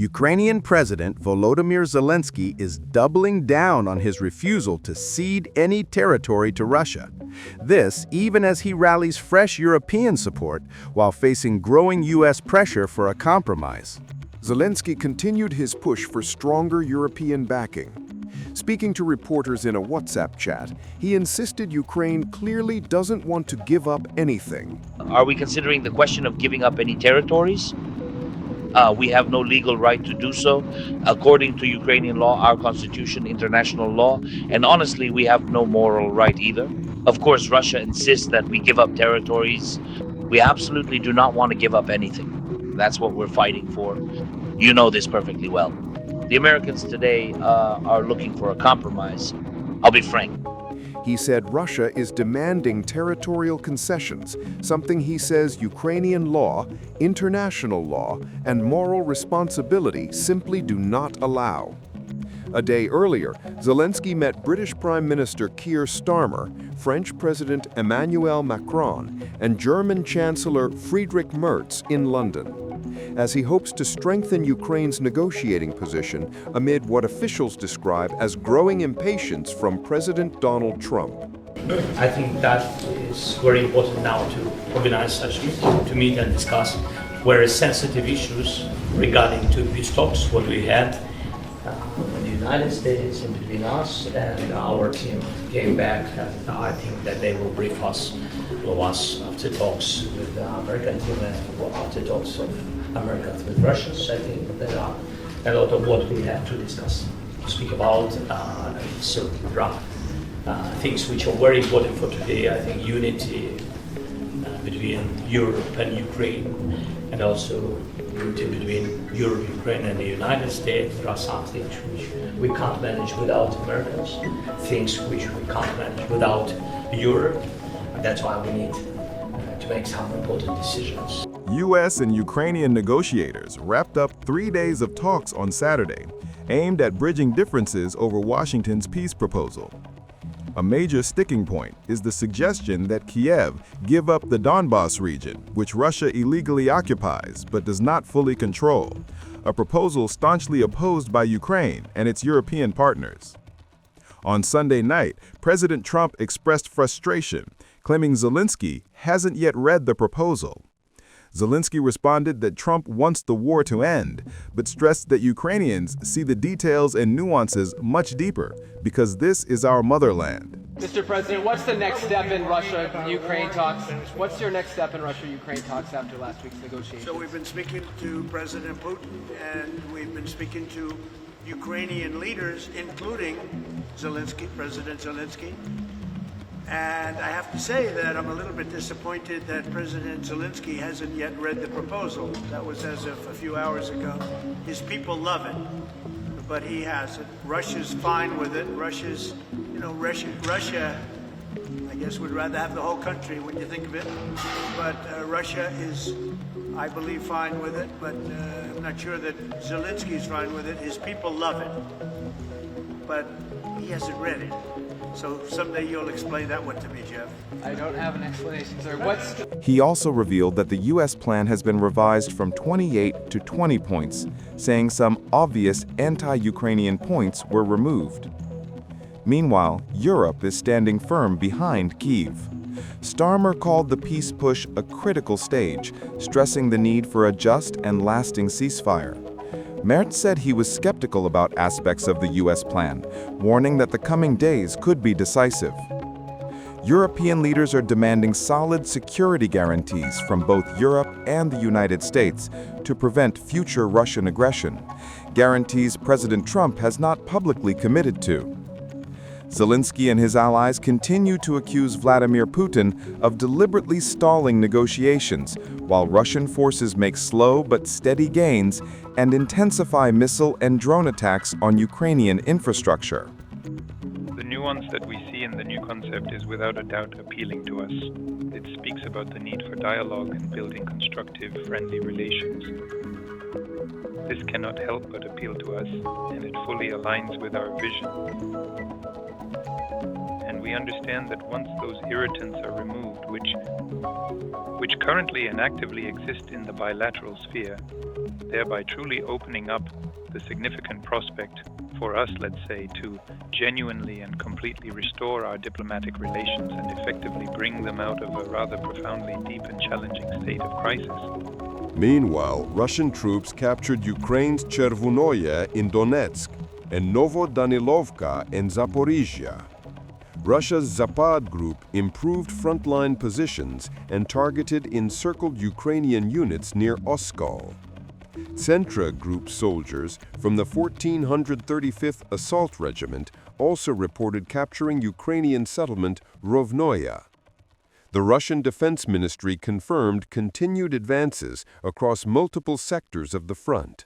Ukrainian President Volodymyr Zelensky is doubling down on his refusal to cede any territory to Russia. This, even as he rallies fresh European support while facing growing U.S. pressure for a compromise. Zelensky continued his push for stronger European backing. Speaking to reporters in a WhatsApp chat, he insisted Ukraine clearly doesn't want to give up anything. Are we considering the question of giving up any territories? We have no legal right to do so, according to Ukrainian law, our constitution, international law, and honestly, we have no moral right either. Of course, Russia insists that we give up territories. We absolutely do not want to give up anything. That's what we're fighting for. You know this perfectly well. The Americans today are looking for a compromise. I'll be frank. He said Russia is demanding territorial concessions, something he says Ukrainian law, international law, and moral responsibility simply do not allow. A day earlier, Zelensky met British Prime Minister Keir Starmer, French President Emmanuel Macron, and German Chancellor Friedrich Merz in London, as he hopes to strengthen Ukraine's negotiating position amid what officials describe as growing impatience from President Donald Trump. I think that is very important now to organize such a meeting, to meet and discuss very sensitive issues regarding to peace talks, what we had in the United States and between us, and our team came back, and I think that they will brief us after talks with the American team and after talks of Americans with Russians. I think there are a lot of what we have to discuss, to speak about certain things which are very important for today. I think unity between Europe and Ukraine, and also unity between Europe, Ukraine, and the United States. There are some things which we can't manage without Americans, things which we can't manage without Europe. And that's why we need to make some important decisions. U.S. and Ukrainian negotiators wrapped up 3 days of talks on Saturday, aimed at bridging differences over Washington's peace proposal. A major sticking point is the suggestion that Kiev give up the Donbas region, which Russia illegally occupies but does not fully control, a proposal staunchly opposed by Ukraine and its European partners. On Sunday night, President Trump expressed frustration, claiming Zelensky hasn't yet read the proposal. Zelensky responded that Trump wants the war to end, but stressed that Ukrainians see the details and nuances much deeper because this is our motherland. Mr. President, what's the next step in Russia-Ukraine talks? What's your next step in Russia-Ukraine talks after last week's negotiations? So we've been speaking to President Putin, and we've been speaking to Ukrainian leaders, including Zelensky, President Zelensky. And I have to say that I'm a little bit disappointed that President Zelensky hasn't yet read the proposal. That was as of a few hours ago. His people love it, but he hasn't. Russia's fine with it. Russia, I guess, would rather have the whole country when you think of it. But Russia is, I believe, fine with it, but I'm not sure that Zelensky's fine with it. His people love it, but he hasn't read it. So someday you'll explain that one to me, Jeff. I don't have an explanation, sir. He also revealed that the U.S. plan has been revised from 28 to 20 points, saying some obvious anti-Ukrainian points were removed. Meanwhile, Europe is standing firm behind Kiev. Starmer called the peace push a critical stage, stressing the need for a just and lasting ceasefire. Merz said he was skeptical about aspects of the U.S. plan, warning that the coming days could be decisive. European leaders are demanding solid security guarantees from both Europe and the United States to prevent future Russian aggression, guarantees President Trump has not publicly committed to. Zelensky and his allies continue to accuse Vladimir Putin of deliberately stalling negotiations, while Russian forces make slow but steady gains and intensify missile and drone attacks on Ukrainian infrastructure. The nuance that we see in the new concept is without a doubt appealing to us. It speaks about the need for dialogue and building constructive, friendly relations. This cannot help but appeal to us, and it fully aligns with our vision. And we we understand that once those irritants are removed, which currently and actively exist in the bilateral sphere, thereby truly opening up the significant prospect for us, let's say, to genuinely and completely restore our diplomatic relations and effectively bring them out of a rather profoundly deep and challenging state of crisis. Meanwhile, Russian troops captured Ukraine's Chervonoye in Donetsk and Novodanilovka in Zaporizhia. Russia's Zapad group improved frontline positions and targeted encircled Ukrainian units near Oskol. Centra Group soldiers from the 1435th Assault Regiment also reported capturing Ukrainian settlement Rovnoye. The Russian Defense Ministry confirmed continued advances across multiple sectors of the front.